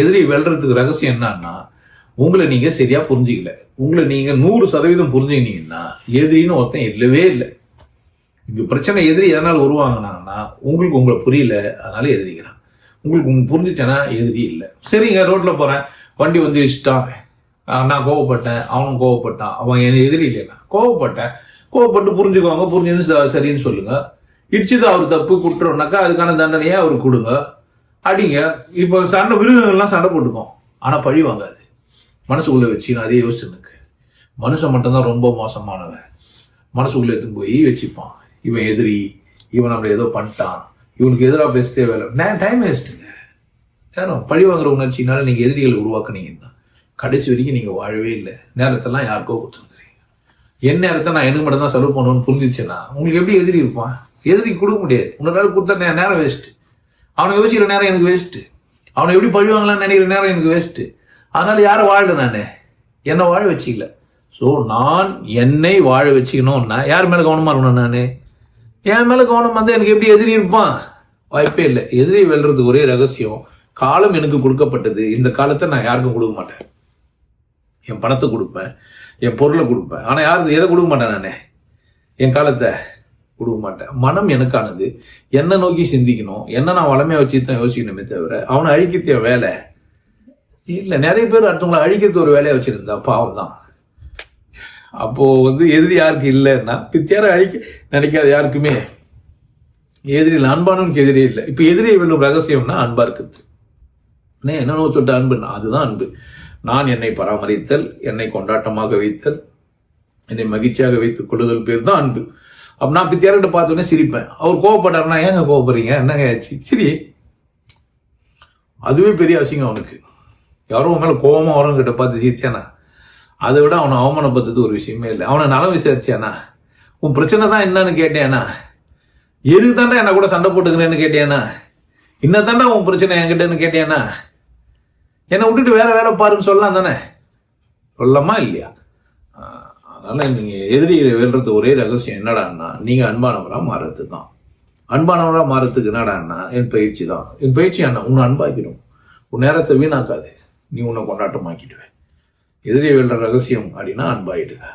எதிரி வெல்றதுக்கு ரகசியம் என்னன்னா, உங்களை நீங்க சரியா புரிஞ்சுக்கல. உங்களை நீங்க 100% புரிஞ்சுக்கிட்டீங்கன்னா எதிரின்னு ஒருத்தன் இல்லவே இல்லை. இங்க பிரச்சனை எதிரி எதனால உருவாங்கினாங்கன்னா, உங்களுக்கு உங்களை புரியல, அதனால எதிரிக்கிறான். உங்களுக்கு புரிஞ்சுச்சேன்னா எதிரி இல்லை. சரிங்க, ரோட்ல போறேன், வண்டி வந்து இஷ்டம், நான் கோவப்பட்டேன், அவனும் கோவப்பட்டான், அவன் என் எதிரி இல்லைன்னா கோவப்பட்டு புரிஞ்சுக்குவாங்க, புரிஞ்சது சரின்னு சொல்லுங்க. இடிச்சது அவர் தப்பு குற்றம்னாக்கா அதுக்கான தண்டனையே அவருக்கு கொடுங்க, அடிங்க. இப்போ சண்டை மிருகங்கள்லாம் சண்டை போட்டுக்கும், ஆனால் பழி வாங்காது. மனசுக்குள்ளே வச்சு நான் அதே யோசிச்சுனுக்கு. மனுஷன் மட்டும்தான் ரொம்ப மோசமானவன். மனசுக்குள்ளே எடுத்துன்னு போய் வச்சுப்பான், இவன் எதிரி, இவன் நம்மளை ஏதோ பண்ணிட்டான், இவனுக்கு எதிராக பேசிட்டே வேலை டைம் வேஸ்ட்டுங்க. ஏன்னா பழி வாங்குற உணர்ச்சினால நீங்கள் எதிரிகளை உருவாக்குனீங்கன்னா கடைசி வரைக்கும் நீங்கள் வாழவே இல்லை. நேரத்தெல்லாம் யாருக்கோ கொடுத்துருக்குறீங்க. என் நேரத்தை நான் எனக்கு மட்டும் தான் செலவு பண்ணுவேன்னு புரிஞ்சிச்சுன்னா உங்களுக்கு எப்படி எதிரி இருப்பான்? எதிரிக்கு கொடுக்க முடியாது. உன்னால கொடுத்தா நேரம் வேஸ்ட்டு. அவனை யோசிக்கிற நேரம் எனக்கு வேஸ்ட்டு. அவனை எப்படி பழி வாங்கலாம்னு நினைக்கிற நேரம் எனக்கு வேஸ்ட்டு. அதனால யாரை வாழல? நான் என்னை வாழ வச்சிக்கல. ஸோ நான் என்னை வாழ வச்சுக்கணும்னா யார் மேலே கவனமாக இருக்கணும்? நான் என் மேலே கவனம் வந்து எனக்கு எப்படி எதிரி இருப்பான்? வாய்ப்பே இல்லை. எதிரி வெல்றதுக்கு ஒரே ரகசியம், காலம் எனக்கு கொடுக்கப்பட்டது. இந்த காலத்தை நான் யாருக்கும் கொடுக்க மாட்டேன். என் பணத்தை கொடுப்பேன், என் பொருளை கொடுப்பேன், ஆனால் யாரும் எதை கொடுக்க மாட்டேன். நான் என் காலத்தை கொடுக்க மாட்டேன். மனம் எனக்கானது. என்னை நோக்கி சிந்திக்கணும், என்ன நான் வளமையாக வச்சு தான் யோசிக்கணுமே தவிர அவனை அழிக்கிறத வேலை இல்லை. நிறைய பேர் அடுத்தவங்களை அழிக்கிறது ஒரு வேலையை வச்சுருந்தா பாவம் தான். அப்போது எதிரி யாருக்கு இல்லைன்னா பித்தியாரை அழிக்க நினைக்காத யாருக்குமே எதிரியில் அன்பானவனுக்கு எதிரே இல்லை. இப்போ எதிரியை வெல்லும் ரகசியம்னா அன்பாக இருக்குது. என்னென்ன சொல்லிட்டு அன்புன்னா அதுதான் அன்பு. நான் என்னை பராமரித்தல், என்னை கொண்டாட்டமாக வைத்தல், என்னை மகிழ்ச்சியாக வைத்துக் கொள்ளுதல் பேர் தான் அன்பு. அப்போ நான் பித்தியார்கிட்ட பார்த்தோன்னே சிரிப்பேன். அவர் கோவப்பட்டாருன்னா ஏங்க கோவப்படுறீங்க, என்னங்க ஆச்சு, சரி, அதுவே பெரிய அசிங்கம் அவனுக்கு. யாரும் அவன் மேலே கோவமாக வரவங்கிட்ட பார்த்து சிரிச்சானா அதை விட அவனை அவமானப்படுத்துறது ஒரு விஷயமே இல்லை. அவனை நலம் விசாரிச்சானா, உன் பிரச்சனை தான் என்னன்னு கேட்டேனா, எதுக்கு தாண்டா என்ன கூட சண்டை போட்டுக்கிறேன்னு கேட்டேனா, இன்னதாண்டா உன் பிரச்சனை என்கிட்டன்னு கேட்டேனா, என்னை விட்டுட்டு வேற வேலை பாருன்னு சொல்லலாம் தானே? சொல்லலாமா இல்லையா? அதனால நீங்கள் எதிரியை வெல்றது ஒரே ரகசியம் என்னடான்னா, நீங்கள் அன்பானவராக மாறுறது தான். அன்பானவராக மாறுறதுக்கு என்னடான்னா என் பயிற்சி தான். என் பயிற்சி என்ன? உன்னை அன்பாக்கிடும். உன் நேரத்தை வீணாக்காது, நீ உன்னை கொண்டாட்டமாக்கிடுவேன். எதிரியை வெல்ற ரகசியம் அப்படின்னா அன்பாயிடுங்க.